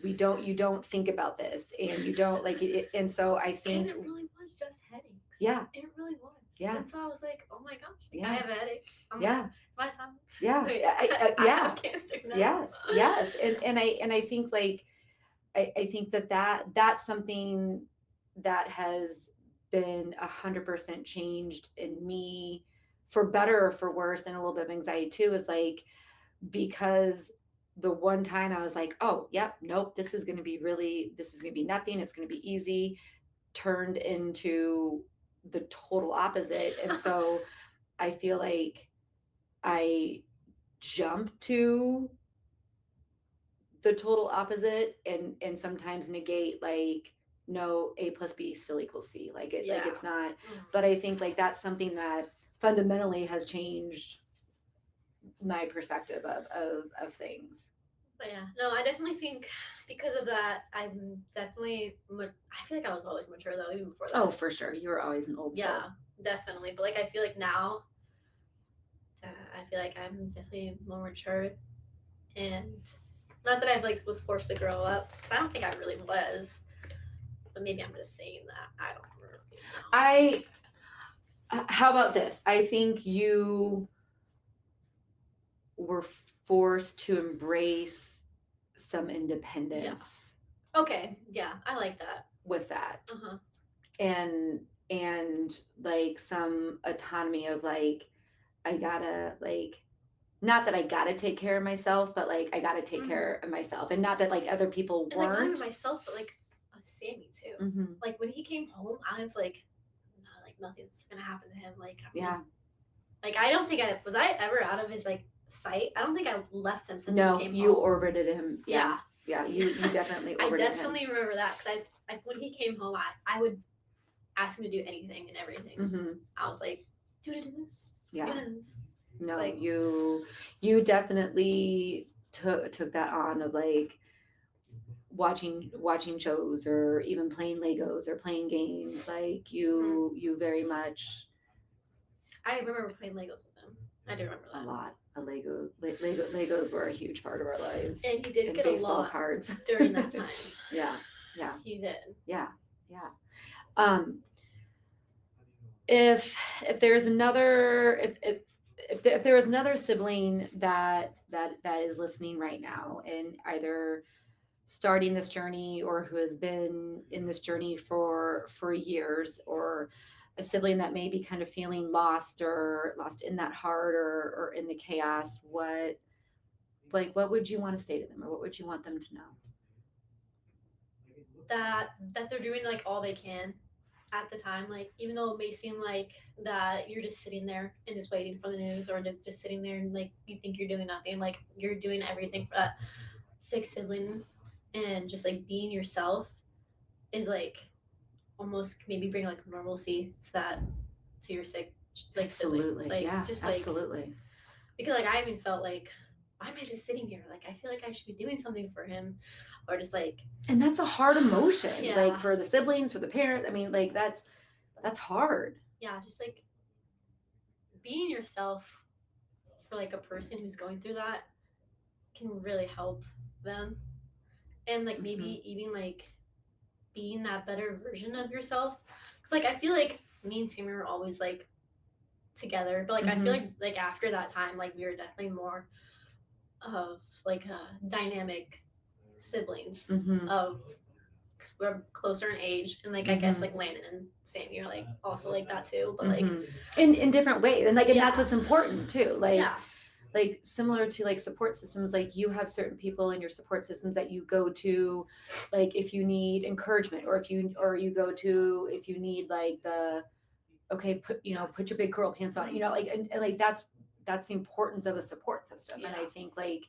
we don't you don't think about this and you don't like it, and so I Because think it really was just headaches. Yeah. It really was. Yeah. And so I was like, oh my gosh, like, Yeah. I have a headache. Yeah. It's my time. Yeah. Like, I Yeah. have cancer now. Yes. And I think like I think that's something that has been 100% changed in me for better or for worse, and a little bit of anxiety too, is like because the one time I was like, oh, yep, nope, this is going to be nothing. It's going to be easy, turned into the total opposite. And so I feel like I jump to the total opposite and sometimes negate like no, A plus B still equals C. Like it's not. But I think like that's something that fundamentally has changed my perspective of things. But yeah, no, I definitely think because of that, I'm definitely. I feel like I was always mature though, even before that. Oh, for sure, you were always an old soul. Yeah, definitely. But like, I feel like now, I feel like I'm definitely more mature, and not that I've like was forced to grow up. 'Cause I don't think I really was. But maybe I'm just saying that. I don't really know. How about this? I think you were forced to embrace some independence. Yeah. Okay. Yeah, I like that. With that. Uh-huh. And like some autonomy of like I gotta like not that I gotta take care of myself, but like I gotta take care of myself, and not that like other people and weren't. Like not even myself, but like Sammy too. Mm-hmm. Like when he came home, I was like, no, like nothing's gonna happen to him. Like yeah, like I don't think I ever out of his like sight. I don't think I left him since he came home. You orbited him. Yeah. You definitely orbited him. I definitely remember that because I when he came home, I would ask him to do anything and everything. Mm-hmm. I was like, do I do this? Yeah. Do this? No, like, you definitely took that on of like watching shows or even playing Legos or playing games. Like you very much. I remember playing Legos with him. I do remember that. A lot. Legos were a huge part of our lives. And he did get a lot cards during that time. Yeah. He did. Yeah. If there's another if there was another sibling that is listening right now and either starting this journey or who has been in this journey for years, or a sibling that may be kind of feeling lost in that heart or in the chaos, what would you want to say to them, or what would you want them to know? That they're doing like all they can at the time, like even though it may seem like that you're just sitting there and just waiting for the news, or just sitting there and like you think you're doing nothing, like you're doing everything for that sick sibling, and just like being yourself is like almost maybe bring like normalcy to your sick like sibling, Absolutely. like Yeah, just like absolutely. because like I even felt like why am I just sitting here? Like I feel like I should be doing something for him, or just like And that's a hard emotion, yeah, like for the siblings, for the parent. I mean, like that's hard. yeah, just like being yourself for like a person who's going through that can really help them, and like maybe even like being that better version of yourself. Because like I feel like me and Sammy were always like together, but like I feel like after that time, like we were definitely more of like dynamic siblings of because we're closer in age, and like I guess like Landon and Sammy are like also like that too, but like in different ways, and like and that's yeah, what's important too. Like yeah, like similar to like support systems, like you have certain people in your support systems that you go to, like if you need encouragement, or you go to if you need like the okay, put put your big girl pants on, like and like that's the importance of a support system. And I yeah. think like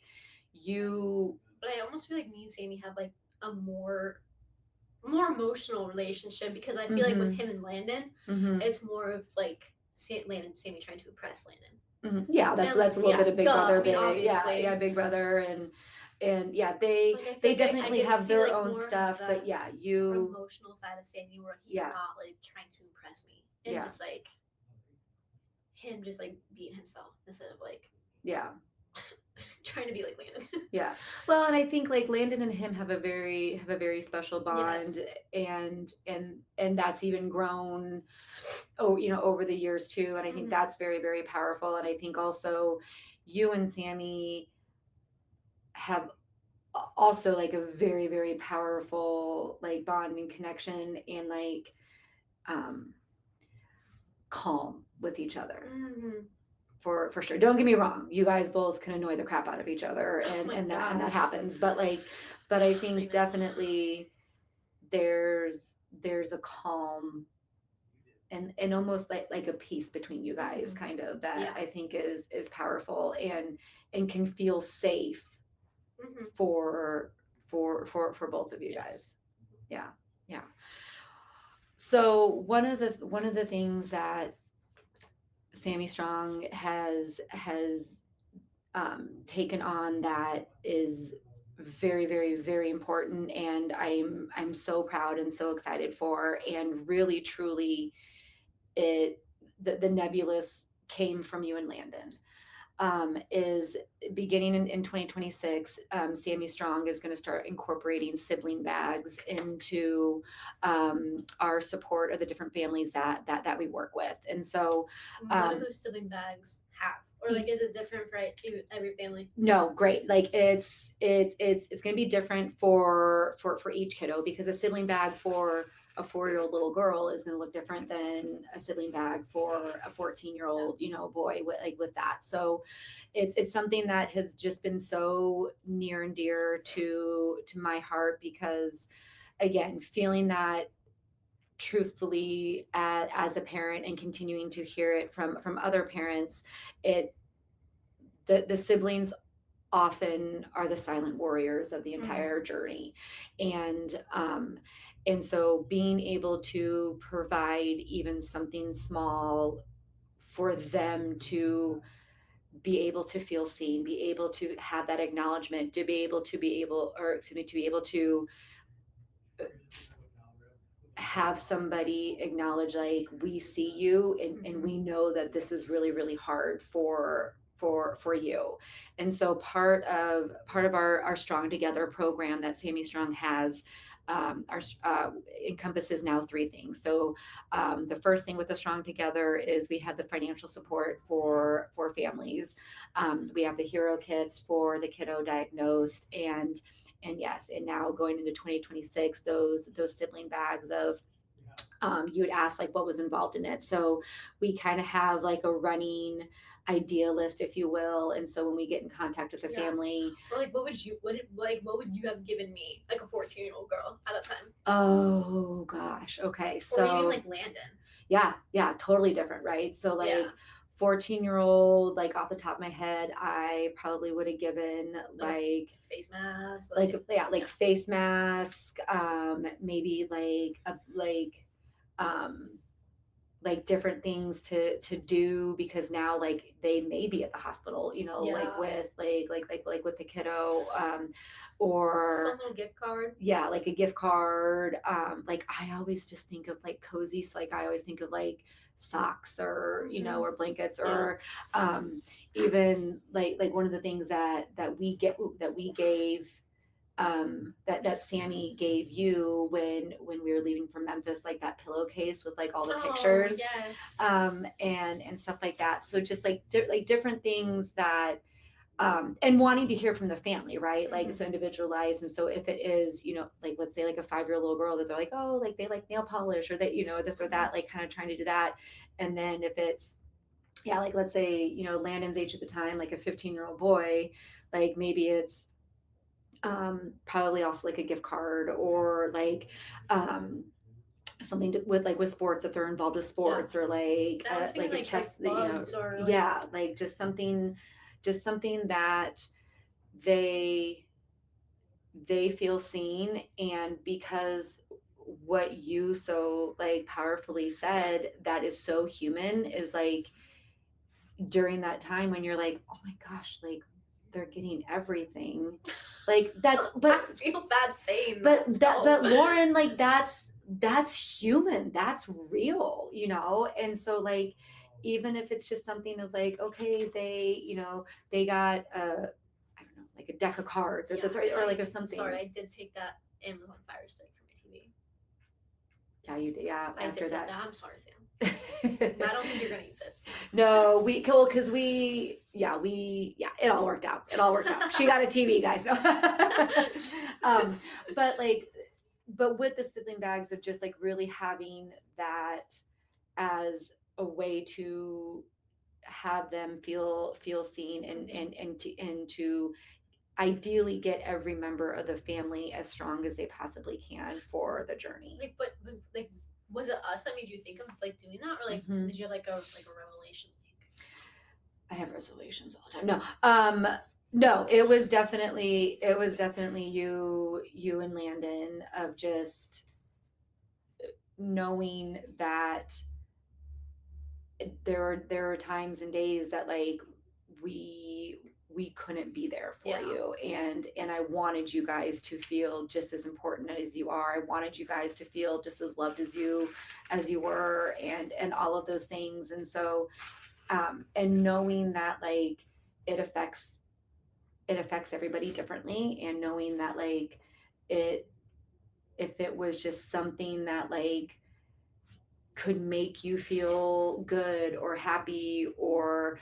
you But I almost feel like me and Sammy have like a more emotional relationship because I feel like with him and Landon, it's more of like Landon Sammy trying to impress Landon. Yeah, that's And a little yeah, bit of big duh. brother, I mean, big, obviously. yeah, big brother, and yeah, Like I feel they like I definitely get to have see their like own more stuff, of but the yeah, you, emotional side of Sammy where he's yeah, not like trying to impress me and yeah, just like him just like being himself instead of like yeah. trying to be like Landon. Yeah. Well, and I think like Landon and him have a very special bond, Yes. and that's even grown over the years too. And I think that's very, very powerful. And I think also you and Sammy have also like a very, very powerful like bond and connection, and like um calm with each other. For sure. Don't get me wrong. You guys both can annoy the crap out of each other, Oh and my that gosh. happens. But I I think know. definitely there's a calm and almost like a peace between you guys, kind of, that Yeah. I think is powerful and can feel safe for for both of you guys. Yeah. Yeah. So one of the things that Sammy Strong has taken on that is very, very, very important, and I'm so proud and so excited for, and really truly it the nebulous came from you and Landon. Is beginning in 2026, Sammy Strong is going to start incorporating sibling bags into our support of the different families that we work with. And so what do those sibling bags have? Or like is it different for every family? No, great. Like it's going to be different for each kiddo, because a sibling bag for a 4-year-old little girl is going to look different than a sibling bag for a 14-year-old boy with that. So it's something that has just been so near and dear to my heart, because again, feeling that truthfully as a parent, and continuing to hear it from other parents, it the siblings often are the silent warriors of the entire journey. And so being able to provide even something small for them to be able to feel seen, be able to have that acknowledgement, to be able, or excuse me, to be able to have somebody acknowledge, like, we see you, and we know that this is really, really hard for you. And so part of our Strong Together program that Sammy Strong has, encompasses now 3 things. So the first thing with the Strong Together is we have the financial support for families. We have the hero kits for the kiddo diagnosed, and yes, and now going into 2026, those sibling bags of, you would ask like what was involved in it. So we kind of have like a running idea list, if you will. And so when we get in contact with the family, or like what would you have given me, like a 14-year-old girl at that time? Oh gosh, okay, so or even like Landon. Yeah, totally different, right? So like 14-year-old, like off the top of my head, I probably would have given like face mask, like face mask, maybe like a um like different things to do, because now like they may be at the hospital, like Yeah. with with the kiddo, or Fun little gift card. yeah, like a gift card. Like I always just think of like cozy, so like I always think of like socks, or or blankets, or even like one of the things that we gave, that Sammy gave you when we were leaving from Memphis, like that pillowcase with like all the pictures, Yes. and stuff like that. So just like like different things that, and wanting to hear from the family, right? Like, so individualized. And so if it is, like let's say like a 5-year-old little girl that they're like, oh, like they like nail polish, or that, this or that, like kind of trying to do that. And then if it's, yeah, like let's say, Landon's age at the time, like a 15-year-old boy, like maybe it's probably also like a gift card, or like something with sports, if they're involved with sports, or like I was thinking like a chess, bugs, or yeah, like just something that they feel seen. And because what you so like powerfully said, that is so human, is like during that time when you're like, oh my gosh, like they're getting everything, like that's, but I feel bad saying but Lauren, like that's human, that's real, and so like even if it's just something of like, okay, they got I don't know, like a deck of cards, or this, or like, or something. Sorry, I did take that Amazon Fire Stick for my TV. Yeah, you did. Yeah, I after did that. I'm sorry, Sam. I don't think you're gonna use it. No, because it all worked out. It all worked out. She got a TV, guys. No. But with the sibling bags, of just like really having that as a way to have them feel seen, and to ideally get every member of the family as strong as they possibly can for the journey. Like, but like, was it us that made you think of like doing that, or like did you have like a revelation? I have resolutions all the time. No, it was definitely you and Landon, of just knowing that there are times and days that like we couldn't be there for you, and I wanted you guys to feel just as important as you are. I wanted you guys to feel just as loved as you were, and all of those things. And so and knowing that like it affects everybody differently, and knowing that like if it was just something that like could make you feel good or happy, or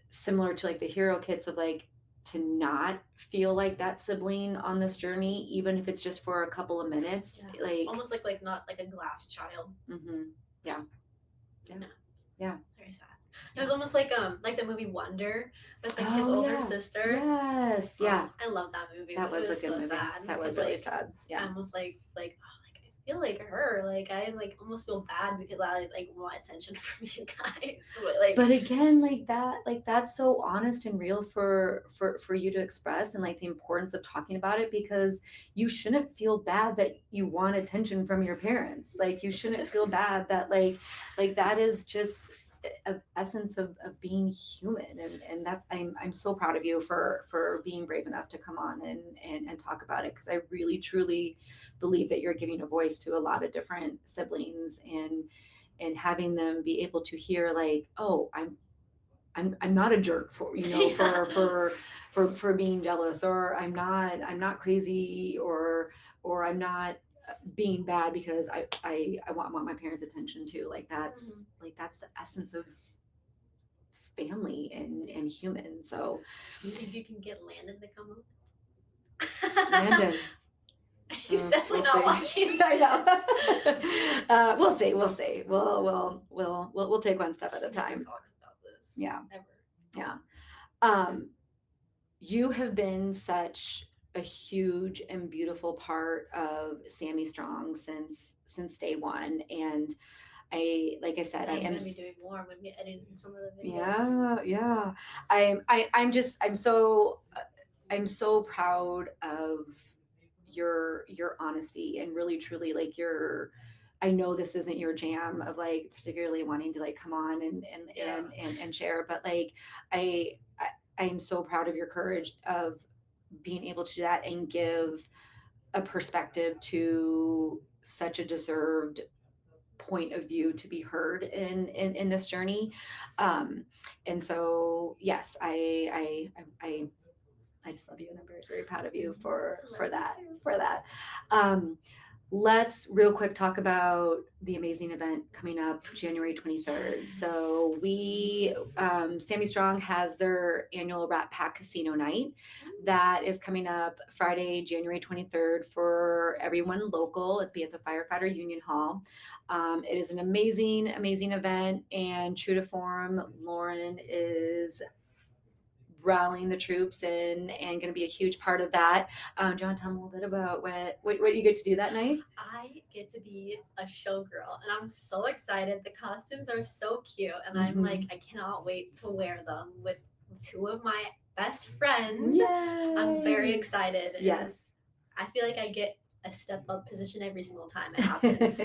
similar to like the hero kits, of like to not feel like that sibling on this journey, even if it's just for a couple of minutes, like almost like not like a glass child. Yeah. It's very sad. It was almost like the movie Wonder with like his older sister. Yes. Yeah. I love that movie. That was a good movie. Sad that was really sad. Yeah. I almost like I feel like her. Like I like almost feel bad because I like want attention from you guys. But again, like that's so honest and real for you to express, and like the importance of talking about it, because you shouldn't feel bad that you want attention from your parents. Like you shouldn't feel bad that like that is just an essence of being human. And that's, I'm so proud of you for being brave enough to come on and talk about it, because I really truly believe that you're giving a voice to a lot of different siblings, and having them be able to hear like, oh, I'm not a jerk for for being jealous, or I'm not crazy, or I'm not being bad because I want my parents' attention too. Like that's the essence of family and human. So do you think you can get Landon to come up? Landon. He's definitely not watching. I know. We'll see. We'll take one step at a time. Talks about this. Yeah. Ever. Yeah. You have been such a huge and beautiful part of Sammy Strong since day one, and I'm gonna be doing more. I'm gonna be editing some of the videos. Yeah. I'm so proud of your honesty, and really truly like your I know this isn't your jam of like particularly wanting to like come on and share, but like I am so proud of your courage of being able to do that and give a perspective to such a deserved point of view to be heard in this journey. And so yes, I just love you, and I'm very, very proud of you for that. Um, let's real quick talk about the amazing event coming up January 23rd. So Sammy Strong has their annual Rat Pack Casino Night that is coming up Friday, January 23rd for everyone local. It'll be at the Firefighter Union Hall. It is an amazing, amazing event, and true to form, Lauren is rallying the troops and going to be a huge part of that. Do you want to tell them a little bit about what you get to do that night? I get to be a showgirl, and I'm so excited. The costumes are so cute, and I'm like, I cannot wait to wear them with two of my best friends. Yay! I'm very excited. Yes. I feel like I get a step up position every single time it happens.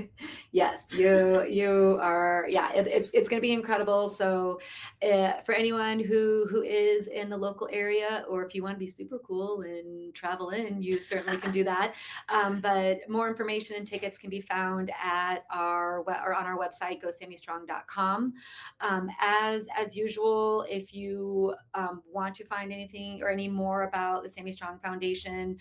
Yes, you are. Yeah, it's going to be incredible. So, for anyone who is in the local area, or if you want to be super cool and travel in, you certainly can do that. But more information and tickets can be found at or on our website, gosammystrong.com. As usual, if you want to find anything or any more about the Sammy Strong Foundation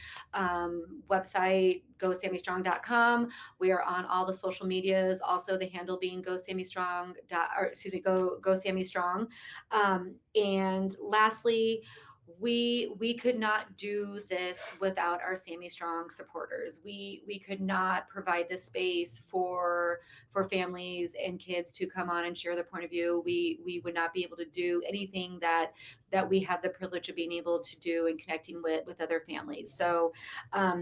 website, gosammystrong.com. We are on all the social medias. Also, the handle being go Sammy Strong. Go Sammy Strong. And lastly, we could not do this without our Sammy Strong supporters. We could not provide this space for families and kids to come on and share their point of view. We would not be able to do anything that we have the privilege of being able to do and connecting with other families. So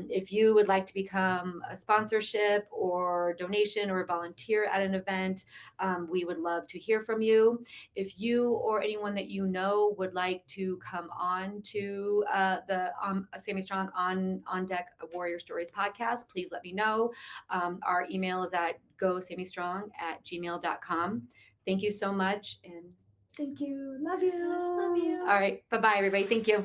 if you would like to become a sponsorship or donation or volunteer at an event, we would love to hear from you. If you or anyone that you know would like to come on to the Sammy Strong on Deck Warrior Stories podcast, please let me know. Our email is at gosammystrong@gmail.com. Thank you so much, and thank you. Love you. Yes, love you. All right. Bye-bye, everybody. Thank you.